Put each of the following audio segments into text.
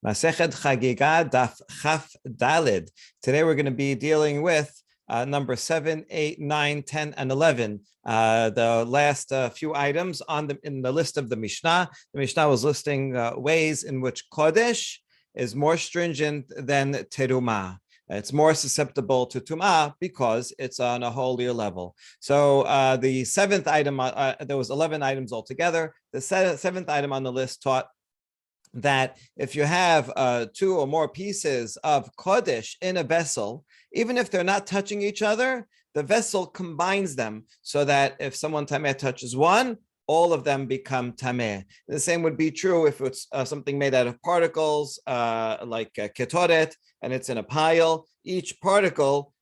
Masechet Hagigah Daf Chaf Dalid. Today we're going to be dealing with number 7, 8, 9, 10, and 11. The last few items in the list of the Mishnah. The Mishnah was listing ways in which kodesh is more stringent than terumah. It's more susceptible to tumah because it's on a holier level. So the seventh item, there was 11 items altogether. The seventh item on the list taught that if you have 2 or more pieces of kodesh in a vessel, even if they're not touching each other, the vessel combines them so that if someone tameh touches one, all of them become tameh. The same would be true if it's something made out of particles, like ketoret, and it's in a pile. Each particle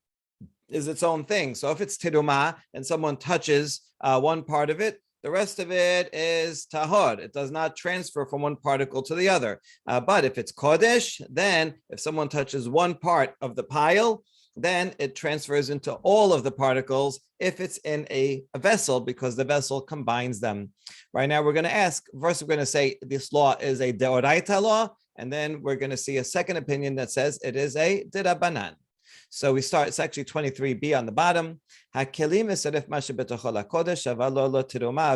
is its own thing. So if it's terumah and someone touches one part of it, the rest of it is tahor. It does not transfer from one particle to the other. But if it's kodesh, then if someone touches one part of the pile, then it transfers into all of the particles if it's in a vessel, because the vessel combines them. Right now, we're going to ask, first we're going to say this law is a Deoraita law, and then we're going to see a second opinion that says it is a derabanan. So we start, it's actually 23b on the bottom. A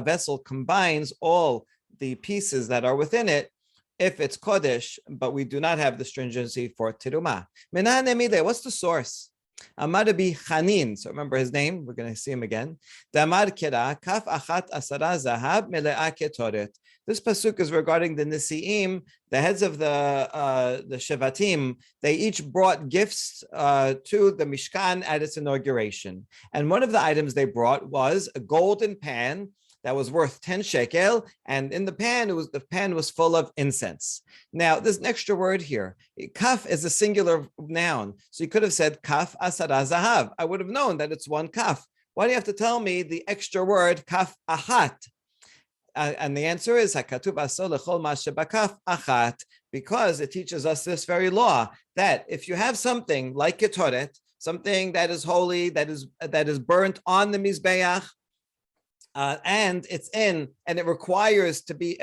vessel combines all the pieces that are within it if it's kodesh, but we do not have the stringency for terumah. What's the source? Amar Rabbi Chanin, so remember his name, we're going to see him again. Damar kera kaf achat asara zahab melea ketoret. This pasuk is regarding the Nisi'im, the heads of the Shevatim. They each brought gifts to the Mishkan at its inauguration. And one of the items they brought was a golden pan that was worth 10 shekel, and in the pan, the pan was full of incense. Now, there's an extra word here. Kaf is a singular noun, so you could have said kaf asara zahav. I would have known that it's one kaf. Why do you have to tell me the extra word kaf achat? And the answer is hakatuv aso lechol ma shebakaf achat, because it teaches us this very law that if you have something like ketoret, something that is holy, that is burnt on the mizbeach, and it requires to be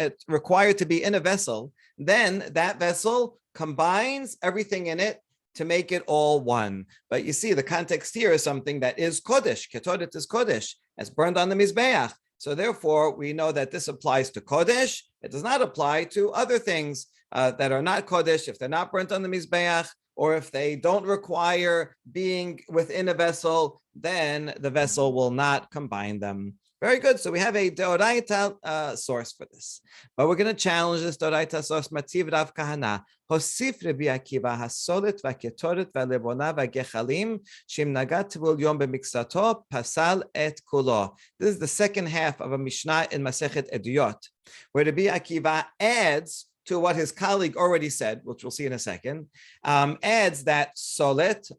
in a vessel, then that vessel combines everything in it to make it all one. But you see, the context here is something that is kodesh. Ketoret is kodesh, as burned on the mizbeach. So therefore, we know that this applies to kodesh. It does not apply to other things that are not kodesh, if they're not burnt on the mizbeach, or if they don't require being within a vessel, then the vessel will not combine them. Very good. So we have a Deoraita source for this. But we're going to challenge this Deoraita source. Matziv Rav Kahana. Hosif Rabbi Akiva hasolet v'ketoret v'lebona v'gechalim shim nagat tivul yom b'miksato pasal et kulo. This is the second half of a Mishnah in Masechet Eduyot, where Rabbi Akiva adds to what his colleague already said, which we'll see in a second, adds that solet,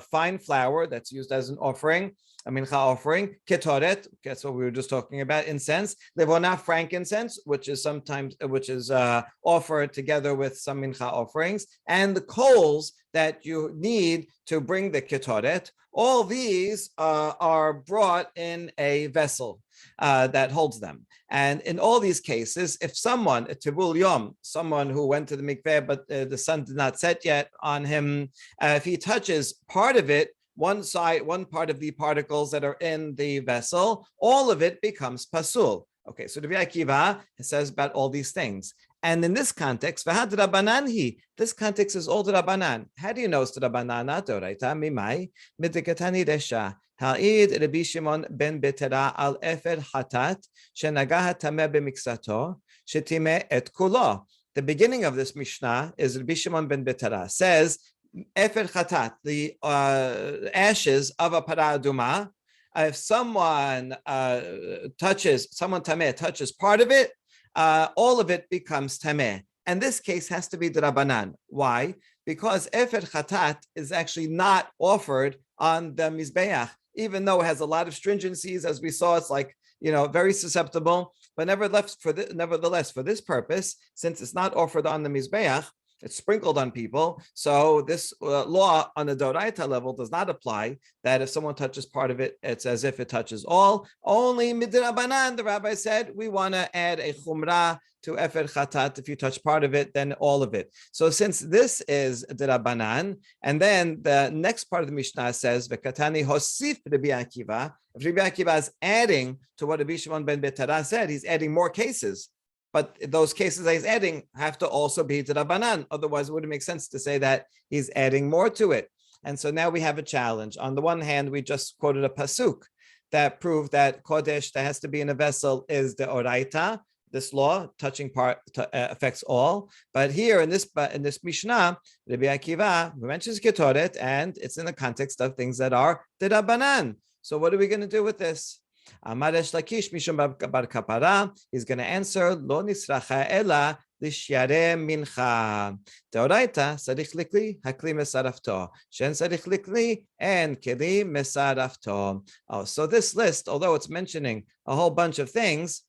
fine flour that's used as an offering, a mincha offering, ketoret, that's what we were just talking about, incense, levona, frankincense, which is offered together with some mincha offerings, and the coals that you need to bring the ketoret. All these are brought in a vessel that holds them. And in all these cases, if someone, a tibul yom, someone who went to the mikveh, but the sun did not set yet on him, if he touches part of it, one part of the particles that are in the vessel, all of it becomes pasul. Okay, so Rabbi Akiva says about all these things. And in this context, this context is all derabanan. How do you know it's derabanan? Deoraita mimai midikatani resha. Ha'id Rabbi Shimon ben Betera al efer hatat shenagah tameh b'miksato shetimeh et kulo. The beginning of this Mishnah is Rabbi Shimon ben Betera says, Efer chatat, the ashes of a para aduma, if someone tameh touches part of it, all of it becomes tameh. And this case has to be derabanan. Why? Because efer chatat is actually not offered on the mizbeach, even though it has a lot of stringencies. As we saw, it's like, very susceptible. But nevertheless, for this purpose, since it's not offered on the mizbeach, It's sprinkled on people. So this law on the Deoraita level does not apply, that if someone touches part of it, it's as if it touches all. Only derabanan, the rabbi said, we want to add a chumrah to efer chatat. If you touch part of it, then all of it. So since this is derabanan, and then the next part of the Mishnah says, v'katani hosif Rabbi Akiva, if Rabbi Akiva is adding to what Rabbi Shimon ben Betara said, he's adding more cases. But those cases that he's adding have to also be derabanan. Otherwise, it wouldn't make sense to say that he's adding more to it. And so now we have a challenge. On the one hand, we just quoted a pasuk that proved that kodesh that has to be in a vessel is deoraita. This law, touching part, affects all. But here in this Mishnah, Rabbi Akiva mentions ketoret, and it's in the context of things that are derabanan. So what are we going to do with this? Amar Resh Lakish Mishum bar kapara. He's going to answer Lo nisracha ela lishyare mincha. Deoraita sarich likli hakli mesarafto. Shen sarich likli and keli mesarafto. Oh, so this list, although it's mentioning a whole bunch of things,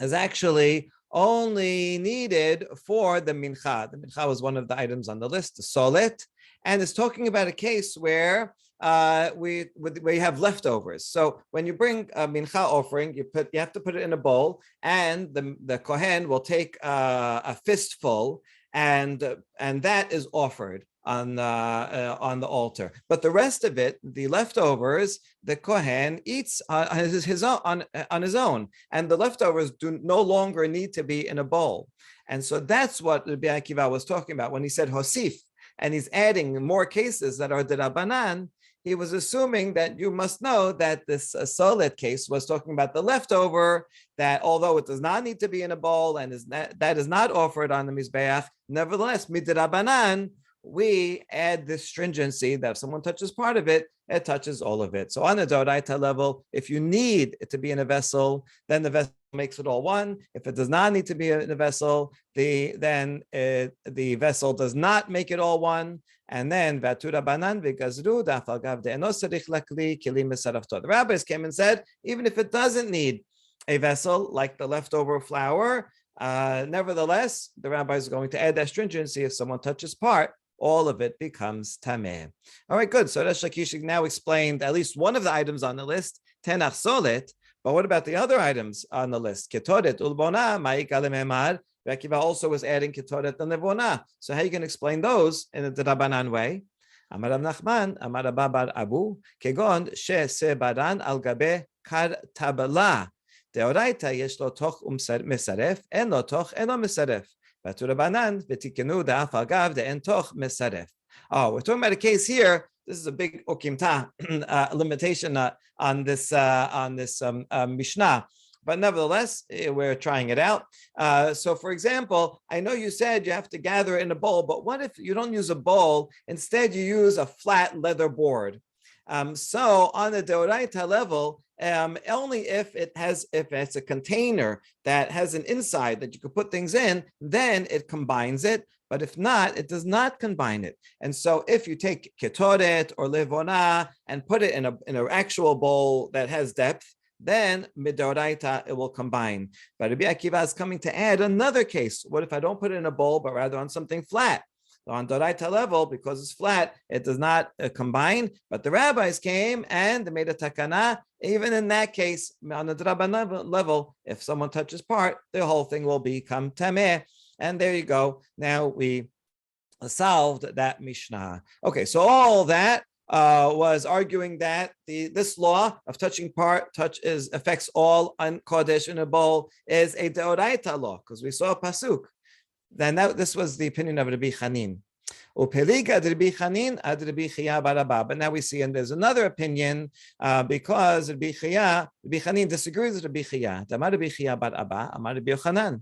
is actually only needed for the mincha. The mincha was one of the items on the list, the solet, and it's talking about a case where we have leftovers. So when you bring a mincha offering, you have to put it in a bowl, and the kohen will take a fistful, and that is offered on the altar. But the rest of it, the leftovers, the kohen eats on his own, and the leftovers do no longer need to be in a bowl. And so that's what Rabbi Akiva was talking about when he said hosif, and he's adding more cases that are derabanan. He was assuming that you must know that this solet case was talking about the leftover, that although it does not need to be in a bowl and that is not offered on the mizbeach, nevertheless, midrabanan, we add this stringency that if someone touches part of it, it touches all of it. So on the Deoraita level, if you need it to be in a vessel, then the vessel makes it all one. If it does not need to be in a vessel, then the vessel does not make it all one. And then the rabbis came and said, even if it doesn't need a vessel like the leftover flour, nevertheless, the rabbi is going to add that stringency. If someone touches part, all of it becomes tameh. All right, good. So Resh Lakish now explained at least one of the items on the list, tenach solet. But what about the other items on the list? Ketoret ulbona ma'ika lememar. Akiva also was adding ketoret and levona. So how are you going to explain those in a derabanan way? Amar Rav Nachman, Amar Rabba bar Abu, kegon she sebaran al gabe kar tabala. Deoraita yesh lo toch mesaref, en lo toch eno mesaref. Baturabanan v'tikenu da'af agav de'en toch mesaref. Oh, we're talking about a case here. This is a big okimta limitation on this Mishnah. But nevertheless, we're trying it out. So for example, I know you said you have to gather it in a bowl, but what if you don't use a bowl? Instead, you use a flat leather board. So on the Deoraita level, only if it's a container that has an inside that you could put things in, then it combines it. But if not, it does not combine it. And so if you take ketoret or levona and put it in an actual bowl that has depth, then midoraita it will combine. But Rabbi Akiva is coming to add another case. What if I don't put it in a bowl, but rather on something flat? So on Deoraita level, because it's flat, it does not combine. But the rabbis came and they made a takana. Even in that case, on the derabanan level, if someone touches part, the whole thing will become tameh. And there you go. Now we solved that Mishnah. Okay, so all that was arguing that this law of touching part affects all on kodesh in a bowl is a Deoraita law, because we saw a pasuk. Then this was the opinion of Rabbi Chanin. But now we see, and there's another opinion because Rabbi Chanin disagrees with Rabbi Chia. Amar Rabbi Chia bar Abba, Amar Rabbi Yochanan.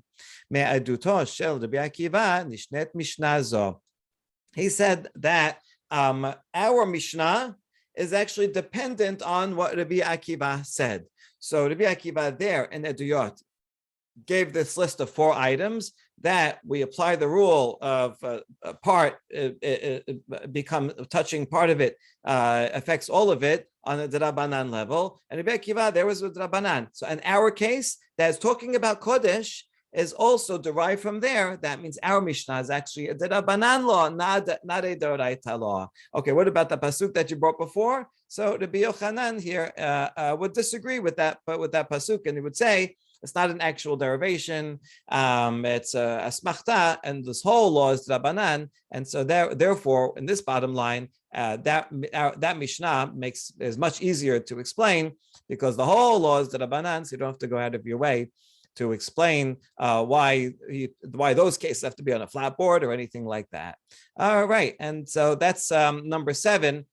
Me'aduto shel Rabbi Akiva nishnet mishnah zo. He said that our Mishnah is actually dependent on what Rabbi Akiva said. So Rabbi Akiva there in Eduyot gave this list of 4 items that we apply the rule of become touching part of it affects all of it on a derabanan level. And Rabbi Akiva there was a derabanan. So in our case, that's talking about kodesh, is also derived from there. That means our Mishnah is actually a derabanan law, not a Deoraita law. Okay, what about the pasuk that you brought before? So Rabbi Yochanan here would disagree with that, but with that pasuk, and he would say it's not an actual derivation. It's a smachta, and this whole law is derabanan. And so therefore, in this bottom line, that Mishnah is much easier to explain because the whole law is derabanan, so you don't have to go out of your way to explain why those cases have to be on a flat board or anything like that. All right, and so that's number 7.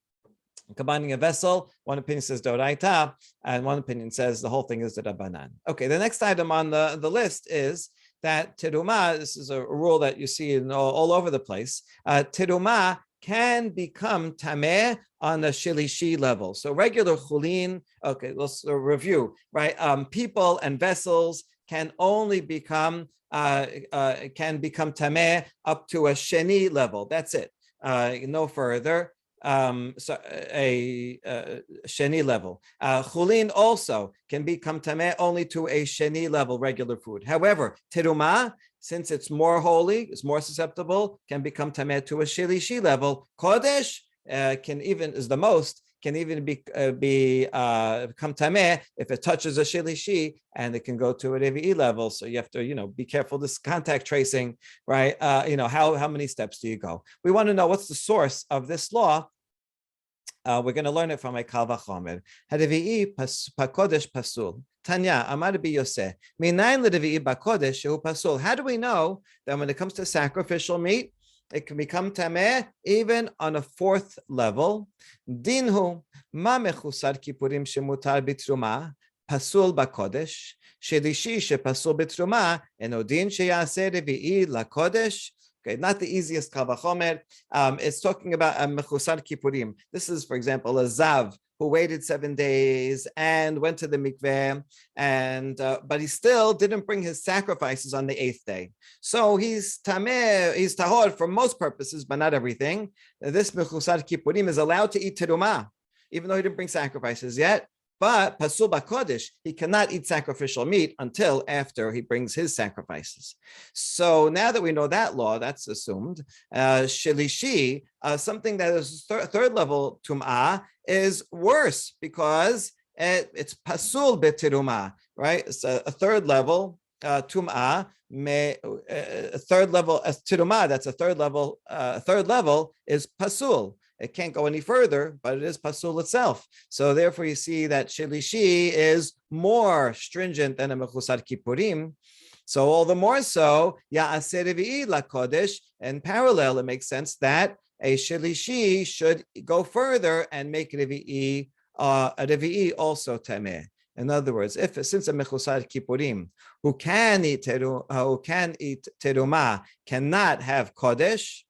Combining a vessel, one opinion says Deoraita, and one opinion says the whole thing is derabanan. Okay, the next item on the list is that terumah. This is a rule that you see all over the place. Terumah can become tameh on a shelishi level. So regular chulin. Okay, let's review. Right, people and vessels can only become tameh up to a sheni level. That's it. No further. So a sheni level. Chulin also can become tameh only to a sheni level regular food. However, terumah, since it's more holy, it's more susceptible, can become tameh to a shelishi level. Kodesh can even become tameh if it touches a shelishi, and it can go to a revii level. So you have to, be careful. This contact tracing, right? How many steps do you go? We want to know what's the source of this law. We're going to learn it from a kal vachomer. Revii kodesh pasul. Tanya, Amar Rabbi Yose. Minayin l'revii kodesh shehu pasul. How do we know that when it comes to sacrificial meat, it can become tameh even on a 4th level? Dinhu ma mechusar kippurim shemutar bitruma pasul bakodesh shelishi shepasul bitruma enodin sheyaseh revii lakodesh. Okay, not the easiest kal vachomer. It's talking about a mechusar kippurim. This is, for example, a zav who waited 7 days and went to the mikveh, but he still didn't bring his sacrifices on the 8th day. So he's tameh, he's tahor for most purposes, but not everything. This mechusar kippurim is allowed to eat terumah, even though he didn't bring sacrifices yet. But pasul bakodesh, he cannot eat sacrificial meat until after he brings his sacrifices. So now that we know that law, that's assumed. Shelishi, something that is 3rd level tum'ah, is worse because it's pasul betirumah, right? It's a 3rd level tum'ah. A 3rd level tirumah, that's a 3rd level. 3rd level is pasul. It can't go any further, but it is pasul itself. So therefore, you see that shelishi is more stringent than a mechusar kippurim. So all the more so, ya'aseh revii lakodesh. In parallel, it makes sense that a shelishi should go further and make a revii also tameh. In other words, since a mechusar kippurim who can eat terumah cannot have kodesh,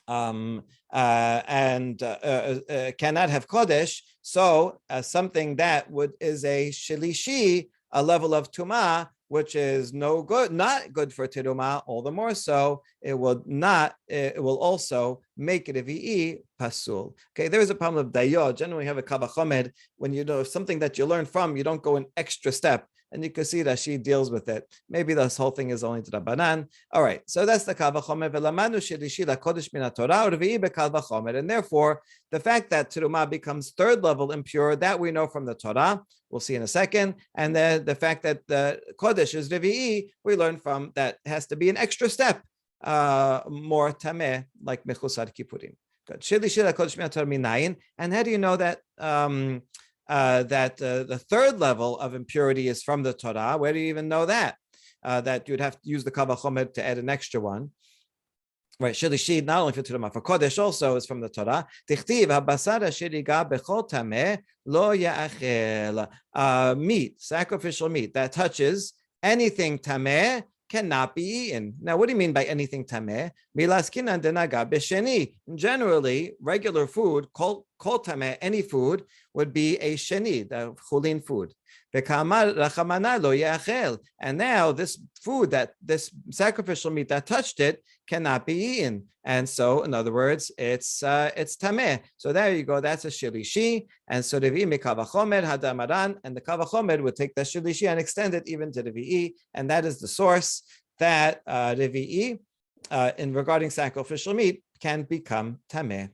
cannot have kodesh, so something that is a shelishi, a level of tumah, which is no good, not good for terumah, all the more so, it will also make it a revii pasul. Okay, there is a problem of dayo. Generally, you have a kal vachomer when you know something that you learn from, you don't go an extra step. And you can see that she deals with it. Maybe this whole thing is only derabanan. All right, so that's the kal vachomer. V'lamanu shelishi lakodesh min haTorah revii bekal vachomer. And therefore, the fact that terumah becomes 3rd level impure, that we know from the Torah. We'll see in a second. And then the fact that the kodesh is revii, we learn from that has to be an extra step, more tameh, like mechusar kippurim. Shelishi lakodesh min haTorah minayin. And how do you know that? That the 3rd level of impurity is from the Torah? Where do you even know that? That you'd have to use the kal vachomer to add an extra one. Right, shelishi, not only for terumah, for kodesh also is from the Torah. Tichtiv habasar asher yiga bechol tameh lo ya'achel. Meat, sacrificial meat that touches anything tameh cannot be eaten. Now, what do you mean by anything tameh? Milaskinan denaga b'sheni. Generally, regular food, kol tameh, any food would be a sheni, the chulin food. And now this food, this sacrificial meat that touched it, cannot be eaten. And so, in other words, it's tameh. So there you go. That's a shelishi. And so revii mikavachomer hadamaran, and the kavachomer would take the shelishi and extend it even to revii, and that is the source that revii, in regarding sacrificial meat, can become tameh.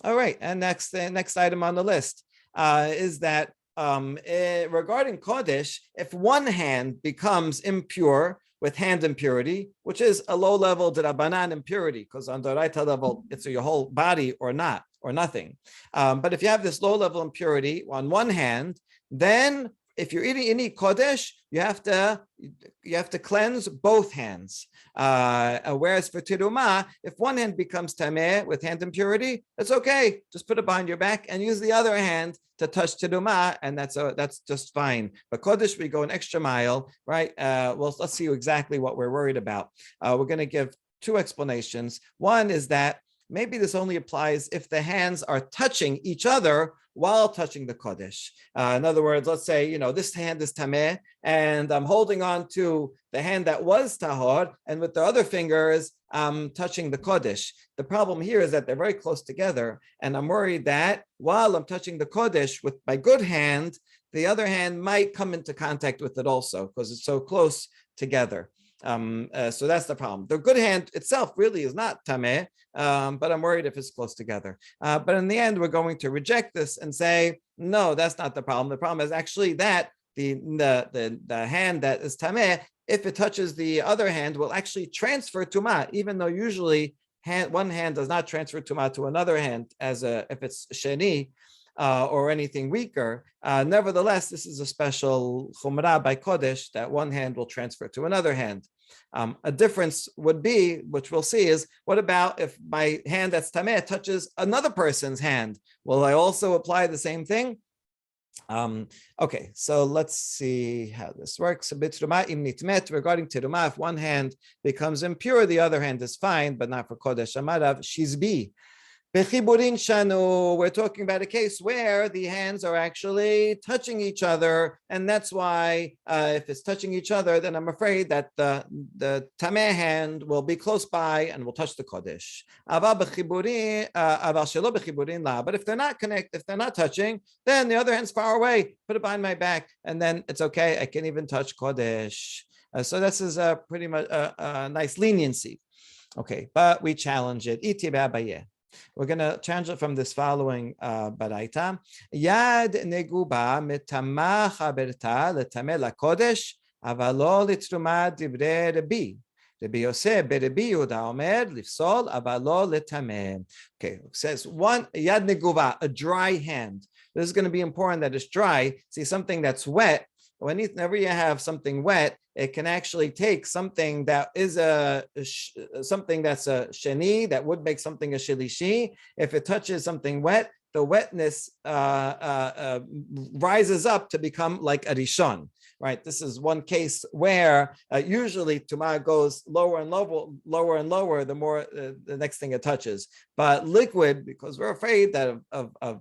All right, and next item on the list is that regarding kodesh, if one hand becomes impure with hand impurity, which is a low-level derabanan impurity, because on the Deoraita level, it's your whole body or not, or nothing. But if you have this low-level impurity on one hand, then if you're eating any kodesh, you have to cleanse both hands. Whereas for terumah, if one hand becomes tameh with hand impurity, that's okay. Just put it behind your back and use the other hand to touch terumah, and that's just fine. But kodesh, we go an extra mile, right? Well, let's see exactly what we're worried about. We're going to give two explanations. One is that maybe this only applies if the hands are touching each other while touching the kodesh. In other words, let's say, this hand is tameh, and I'm holding on to the hand that was tahor, and with the other fingers, I'm touching the kodesh. The problem here is that they're very close together, and I'm worried that while I'm touching the kodesh with my good hand, the other hand might come into contact with it also, because it's so close together. So that's the problem. The good hand itself really is not tameh, but I'm worried if it's close together. But in the end, we're going to reject this and say, no, that's not the problem. The problem is actually that the hand that is tameh, if it touches the other hand, will actually transfer tumah, even though usually one hand does not transfer tumah to another hand if it's sheni. Or anything weaker. Nevertheless, this is a special chumrah by kodesh that one hand will transfer to another hand. A difference would be, which we'll see, is what about if my hand that's tameh touches another person's hand? Will I also apply the same thing? Okay, so let's see how this works. Regarding terumah, if one hand becomes impure, the other hand is fine, but not for kodesh. Amarav shizbi. We're talking about a case where the hands are actually touching each other, and that's why if it's touching each other, then I'm afraid that the tameh hand will be close by and will touch the kodesh. But if they're not connected, if they're not touching, then the other hand's far away. Put it behind my back, and then it's okay. I can even touch kodesh. So this is pretty much a nice leniency. Okay, but we challenge it. We're going to change it from this following baraita. Yad neguba mitama chaberta letameh lakodesh avalo litruma divrei Rabbi. Rabbi Yose beRabbi Yehuda omer lifsol avalo letameh. Okay, it says one yad neguba, a dry hand. This is going to be important that it's dry. See, something that's wet. Whenever you have something wet, it can actually take something that is something that's a sheni, that would make something a shelishi. If it touches something wet, the wetness rises up to become like a rishon, right? This is one case where usually tumah goes lower and lower, the more the next thing it touches. But liquid, because we're afraid that of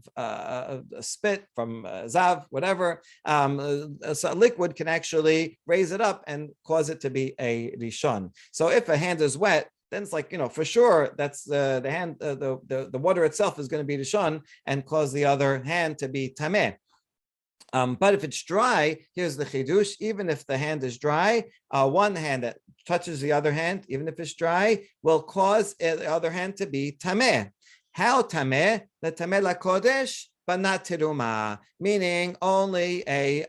spit from zav, whatever, so liquid can actually raise it up and cause it to be a rishon. So if a hand is wet, then it's like, for sure, that's the hand, the water itself is going to be rishon and cause the other hand to be tameh. But if it's dry, here's the chidush. Even if the hand is dry, one hand that touches the other hand, even if it's dry, will cause the other hand to be tameh. How tameh? The tameh la kodesh, but not terumah, meaning only a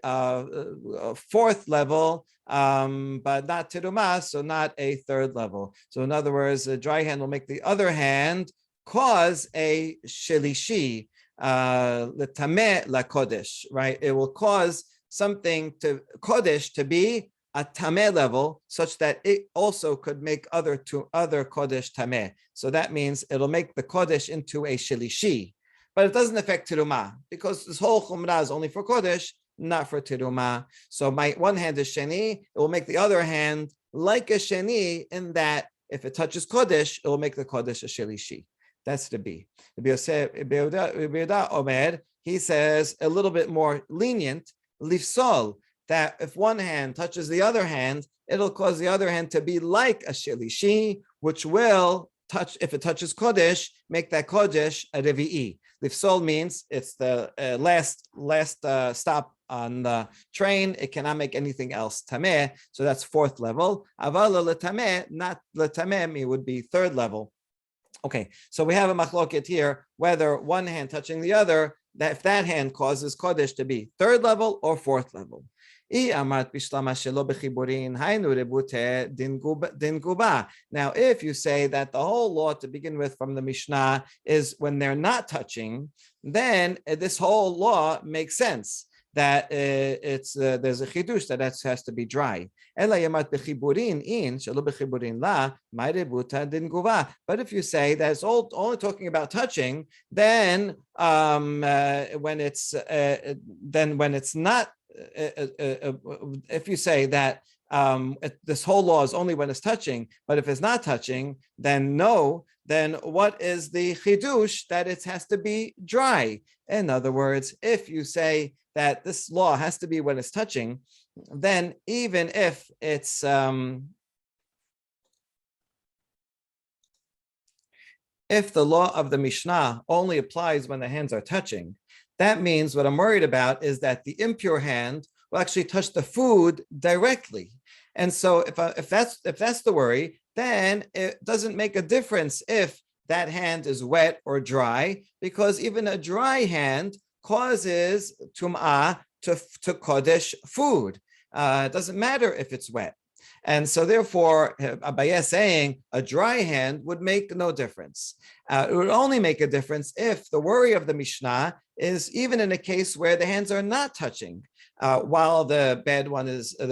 fourth level, but not terumah, so not a third level. So in other words, a dry hand will make the other hand cause a shelishi, l'tameh la kodesh, right? It will cause something to kodesh to be a tameh level, such that it also could make other kodesh tameh. So that means it'll make the kodesh into a shelishi. But it doesn't affect terumah, because this whole chumrah is only for kodesh, not for terumah. So my one hand is sheni, it will make the other hand like a sheni, in that if it touches kodesh, it will make the kodesh a shelishi. That's the B. Rabbi Yose, Omer, he says a little bit more lenient. lifsol, that if one hand touches the other hand, it'll cause the other hand to be like a shelishi, which will touch, if it touches kodesh, make that kodesh a revii. Lifsol means it's the last stop on the train. It cannot make anything else tameh, so that's fourth level. Aval letameh, not letameh, it would be third level. Okay, so we have a machloket here, whether one hand touching the other, that if that hand causes kodesh to be third level or fourth level. Now, if you say that the whole law to begin with from the Mishnah is when they're not touching, then this whole law makes sense. That there's a chidush that has to be dry. But if you say that it's only talking about touching, then when it's not, if you say that this whole law is only when it's touching, but if it's not touching, then no. Then what is the chidush that it has to be dry? In other words, if you say that this law has to be when it's touching, then even if it's if the law of the Mishnah only applies when the hands are touching, that means what I'm worried about is that the impure hand will actually touch the food directly. And so if that's the worry, then it doesn't make a difference if that hand is wet or dry, because even a dry hand causes tum'ah to kodesh food. It doesn't matter if it's wet. And so therefore, Abaye is saying a dry hand would make no difference. It would only make a difference if the worry of the Mishnah is even in a case where the hands are not touching, while the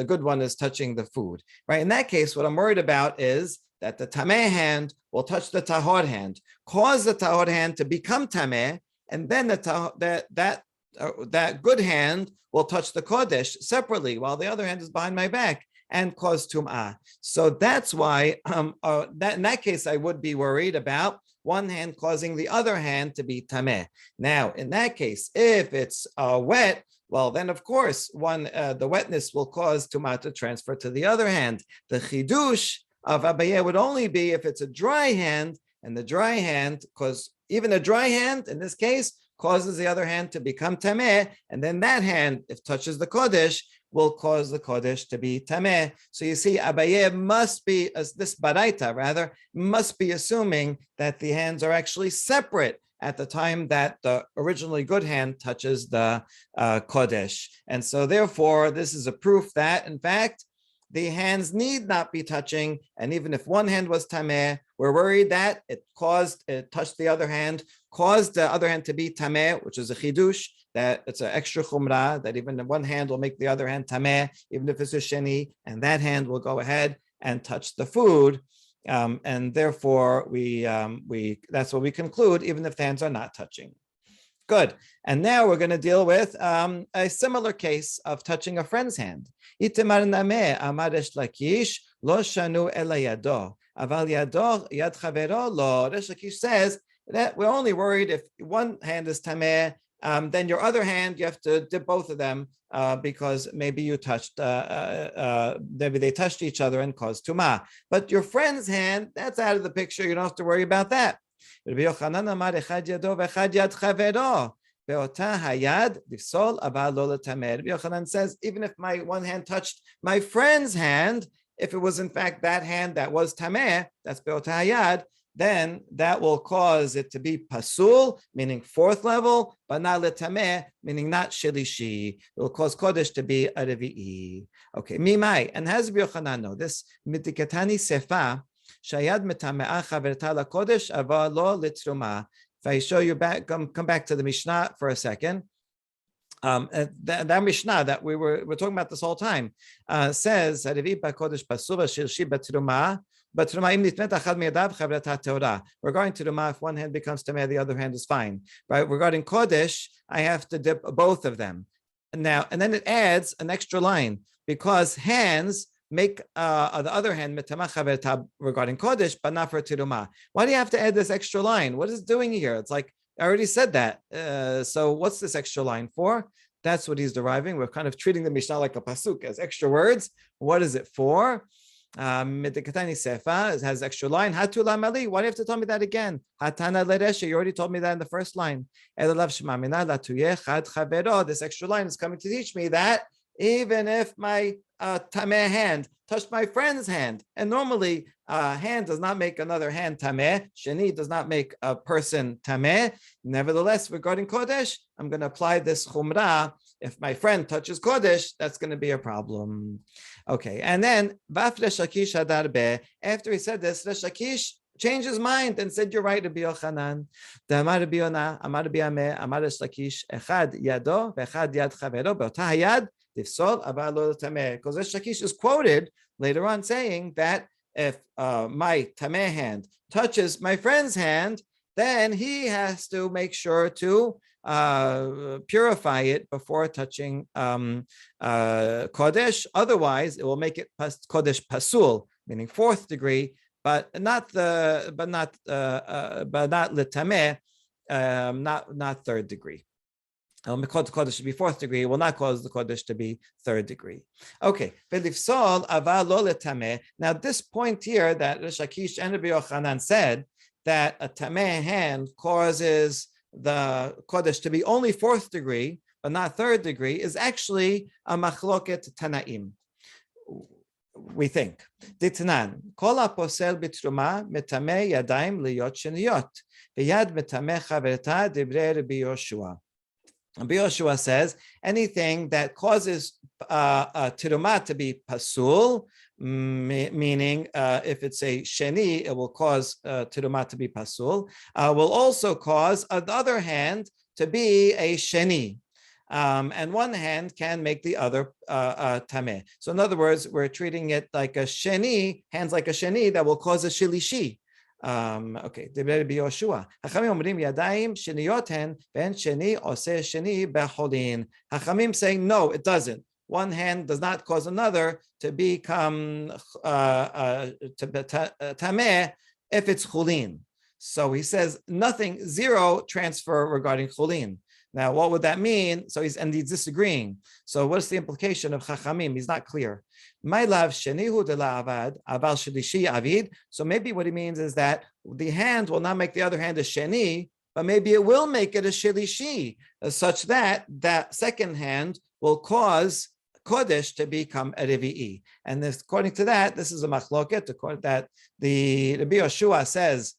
good one is touching the food. Right? In that case, what I'm worried about is that the tameh hand will touch the tahor hand, cause the tahor hand to become tameh, and then that good hand will touch the kodesh separately, while the other hand is behind my back and cause tum'ah. So that's why in that case I would be worried about one hand causing the other hand to be tameh. Now, in that case, if it's wet, well, then of course the wetness will cause tum'ah to transfer to the other hand. The chidush of Abaye would only be if it's a dry hand, and the dry hand, because even a dry hand in this case causes the other hand to become tameh, and then that hand, if touches the kodesh, will cause the kodesh to be tameh. So you see, Abaye must be, this baraita rather, must be assuming that the hands are actually separate at the time that the originally good hand touches the kodesh. And so therefore, this is a proof that, in fact, the hands need not be touching, and even if one hand was tameh, we're worried that it touched the other hand, caused the other hand to be tameh, which is a chidush, that it's an extra chumrah, that even one hand will make the other hand tameh, even if it's a sheni, and that hand will go ahead and touch the food, and therefore that's what we conclude, even if the hands are not touching. Good. And now we're going to deal with a similar case of touching a friend's hand. Itemar nameh amar Resh Lakish lo shanu ela yado aval yado yad chavero lo. Resh Lakish says that we're only worried if one hand is tameh, then your other hand you have to dip both of them because maybe you touched, maybe they touched each other and caused tumah. But your friend's hand, that's out of the picture. You don't have to worry about that. Rabbi Yochanan says, even if my one hand touched my friend's hand, if it was in fact that hand that was tameh, that's be'otah hayad, then that will cause it to be pasul, meaning fourth level, but not letameh, meaning not shelishi. It will cause kodesh to be a revii. Okay, mimai, and has Rabbi Yochanan know this? Mitikatani sefa. Shayad metame'ah chaverta lakodesh ava lo litruma. If I show you back, come back to the Mishnah for a second. That Mishnah that we're talking about this whole time says revii kodesh pasuva shelishi batruma. But regarding terumah, if one hand becomes tameh, the other hand is fine. Right? Regarding kodesh, I have to dip both of them. Now, and then it adds an extra line because hands make the other hand regarding kodesh, but not for terumah. Why do you have to add this extra line? What is it doing here? It's like I already said that. So what's this extra line for? That's what he's deriving. We're kind of treating the Mishnah like a pasuk as extra words. What is it for? It has extra line. Why do you have to tell me that again? You already told me that in the first line. This extra line is coming to teach me that even if my tameh hand touched my friend's hand, and normally hand does not make another hand tameh, sheni does not make a person tameh. Nevertheless, regarding kodesh, I'm going to apply this chumrah. If my friend touches kodesh, that's going to be a problem. Okay, and then vaf Resh Lakish after he said this, Resh Lakish changed his mind and said, "You're right, Rabbi Yochanan. Amar Rabbi Yonah, Amar Rabbi Ameh, Amar Resh Lakish, echad yado ve'echad yad chavero be'ota hayad tifsol aval lo tameh." Because Resh Lakish is quoted later on saying that if my tameh hand touches my friend's hand, then he has to make sure to purify it before touching kodesh. Otherwise, it will make it kodesh pasul, meaning fourth degree, but not litameh, not third degree. Kodesh should be fourth degree. It will not cause the kodesh to be third degree. Okay. Now, this point here that Resh Lakish and Rabbi Yochanan said that a tameh hand causes the kodesh to be only fourth degree, but not third degree, is actually a machloket tanaim. We think. Ditnan, kol aposel bitruma metameh yadayim liyot sheniyot, v'yad metameh chaverta divrei Rabbi Yoshua. Rabbi Yoshua says anything that causes terumah to be pasul, meaning if it's a sheni, it will cause terumah to be pasul, will also cause, on the other hand, to be a sheni. And one hand can make the other tameh. So in other words, we're treating it like a sheni, hands like a sheni that will cause a shelishi. Okay, Rabbi Yoshua. Hachamim omrim yadayim sheniyot hen ben sheni oseh sheni becholin. Hachamim saying no, it doesn't. One hand does not cause another to become tameh if it's chulin. So he says nothing, zero transfer regarding chulin. Now, what would that mean? So he's disagreeing. So what's the implication of Chachamim? He's not clear. My love shenihu de la avad aval shelishi avid. So maybe what he means is that the hand will not make the other hand a sheni, but maybe it will make it a shelishi, such that that second hand will cause kodesh to become a revii. And this, according to that, this is a machloket. According that the Rabbi Yoshua says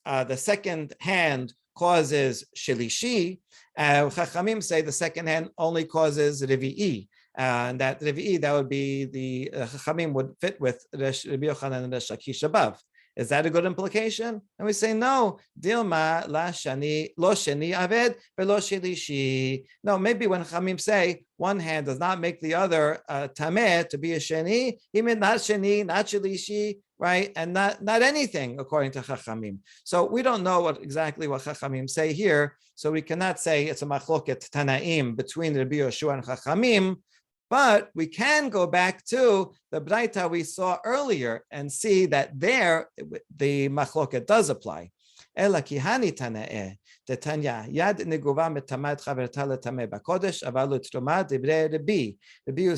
the second hand causes shelishi. Chachamim say the second hand only causes revii. And that revii, that would be the Chachamim would fit with Rabbi Yochanan and Resh Lakish above. Is that a good implication? And we say no. Dilma la shani lo sheni aved velo shelishi. No, maybe when Chachamim say one hand does not make the other tameh to be a sheni, he meant not sheni, not shelishi, right, and not anything according to Chachamim. So we don't know exactly what Chachamim say here. So we cannot say it's a machloket tanaim between Rabbi Yoshua and Chachamim. But we can go back to the Deoraita we saw earlier and see that there the machloket does apply. Ela kihani tanae tetanya yad neguva metamat chaverta letameh bakodesh avalu terumah divrei Rabbi. Rabbi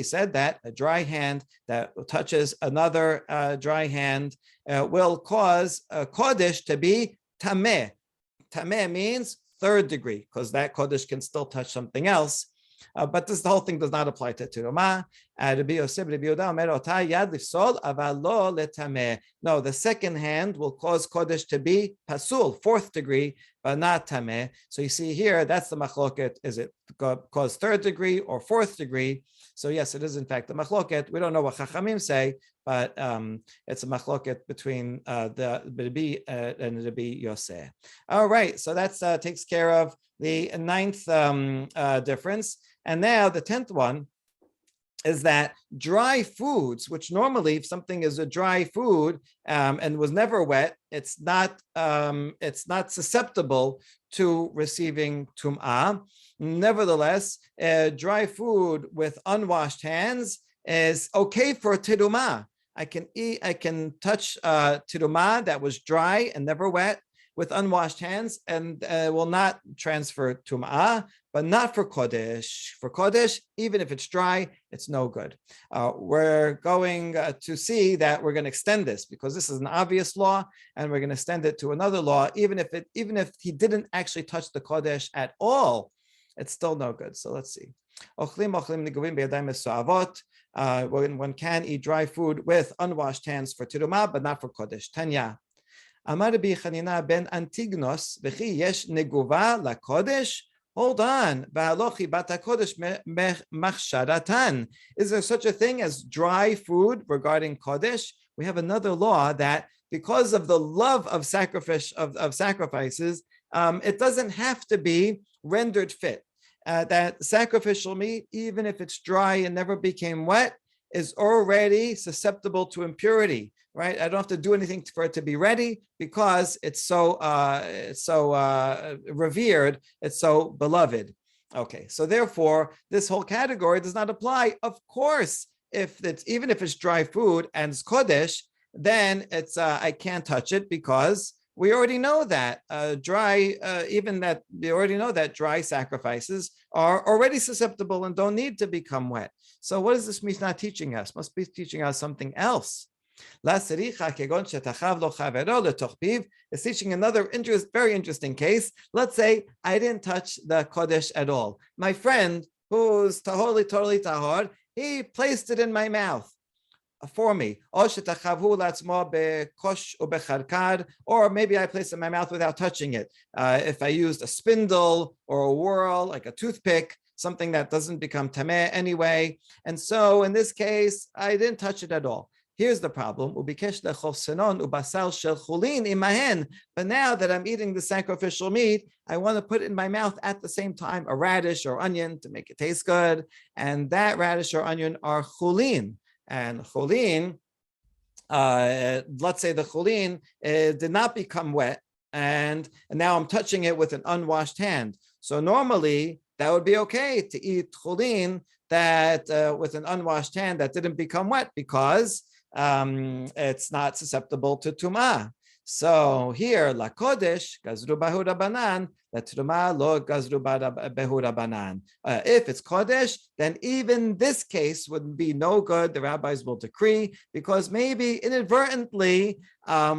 said that a dry hand that touches another dry hand will cause a kodesh to be tameh. Tameh means third degree because that kodesh can still touch something else. But the whole thing does not apply to terumah. No, the second hand will cause kodesh to be pasul, fourth degree, but not tameh. So you see here, that's the machloket. Is it cause third degree or fourth degree? So yes, it is in fact the machloket. We don't know what Chachamim say, but it's a machloket between the Rabbi and Rabbi Yose. All right, so that takes care of the ninth difference. And now the 10th one is that dry foods, which normally if something is a dry food and was never wet, it's not susceptible to receiving tum'ah. Nevertheless, dry food with unwashed hands is okay for terumah. I can touch terumah that was dry and never wet, with unwashed hands and will not transfer tum'ah, but not for kodesh. For kodesh, even if it's dry, it's no good. We're going to see that we're going to extend this because this is an obvious law, and we're going to extend it to another law. Even if he didn't actually touch the kodesh at all, it's still no good. So let's see. One can eat dry food with unwashed hands for terumah, but not for kodesh. Tanya. Amar Rabbi Chanina ben Antignos, v'chi yesh neguva lakodesh. Hold on. Is there such a thing as dry food regarding kodesh? We have another law that because of the love of sacrifices, it doesn't have to be rendered fit. That sacrificial meat, even if it's dry and never became wet, is already susceptible to impurity, right? I don't have to do anything for it to be ready because it's so revered, it's so beloved. Okay, so therefore, this whole category does not apply. Of course, even if it's dry food and it's kodesh, then it's I can't touch it because we already know that dry sacrifices are already susceptible and don't need to become wet. So what is this Mishnah teaching us? Must be teaching us something else. It's teaching another very interesting case. Let's say I didn't touch the kodesh at all. My friend, who's totally tahor, he placed it in my mouth for me. Or maybe I placed it in my mouth without touching it. If I used a spindle or a whirl, like a toothpick, something that doesn't become tameh anyway. And so in this case, I didn't touch it at all. Here's the problem. But now that I'm eating the sacrificial meat, I want to put it in my mouth at the same time a radish or onion to make it taste good. And that radish or onion are chulin. And chulin, let's say the chulin did not become wet, and now I'm touching it with an unwashed hand. So normally that would be okay to eat chulin that with an unwashed hand that didn't become wet because it's not susceptible to tumah. So here, la kodesh gazru bahu rabanan, la terumah lo gazru bahu rabanan. If it's kodesh, then even this case would be no good. The rabbis will decree because maybe inadvertently,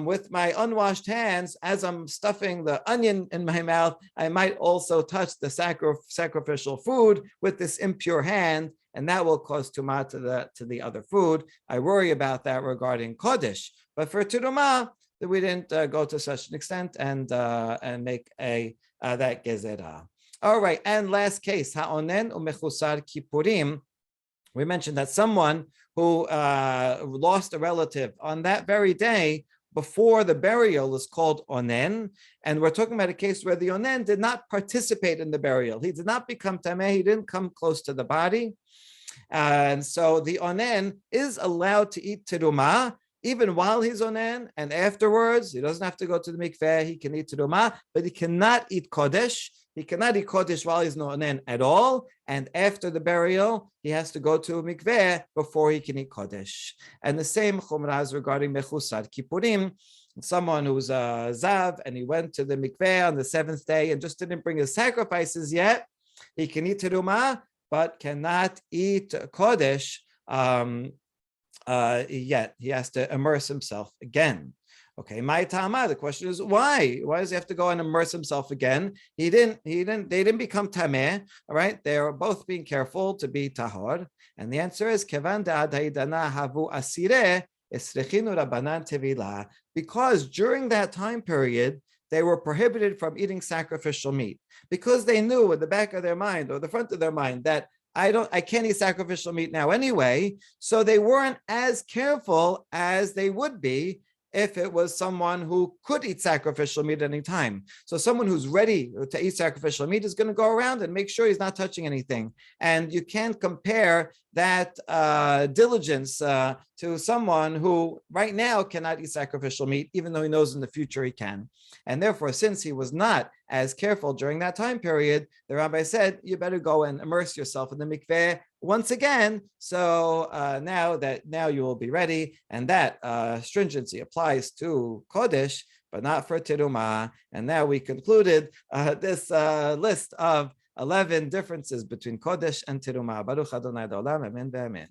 with my unwashed hands, as I'm stuffing the onion in my mouth, I might also touch the sacrificial food with this impure hand, and that will cause tumah to the other food. I worry about that regarding kodesh, but for terumah, that we didn't go to such an extent and make that gezerah. All right, and last case, Onen umechusar kippurim. We mentioned that someone who lost a relative on that very day before the burial is called Onen, and we're talking about a case where the Onen did not participate in the burial. He did not become tameh. He didn't come close to the body, and so the Onen is allowed to eat terumah even while he's onen, and afterwards, he doesn't have to go to the mikveh. He can eat terumah, but he cannot eat kodesh. He cannot eat kodesh while he's onen at all. And after the burial, he has to go to a mikveh before he can eat kodesh. And the same chumrah is regarding mechusar kippurim. Someone who's a zav and he went to the mikveh on the seventh day and just didn't bring his sacrifices yet. He can eat terumah, but cannot eat kodesh yet. He has to immerse himself again. Okay, my tama. The question is why? Why does he have to go and immerse himself again? They didn't become tameh. All right, they're both being careful to be tahor. And the answer is kevan da'adaydana havu asire esrechinu rabanan tevila. Because during that time period, they were prohibited from eating sacrificial meat because they knew in the back of their mind or the front of their mind that I can't eat sacrificial meat now anyway. So they weren't as careful as they would be if it was someone who could eat sacrificial meat at any time. So someone who's ready to eat sacrificial meat is going to go around and make sure he's not touching anything. And you can't compare that diligence to someone who right now cannot eat sacrificial meat, even though he knows in the future he can. And therefore, since he was not as careful during that time period, the rabbi said, you better go and immerse yourself in the mikveh once again. So now you will be ready. And that stringency applies to kodesh, but not for terumah. And now we concluded this list of 11 differences between kodesh and terumah. Baruch Adonai Olam, amen, amen.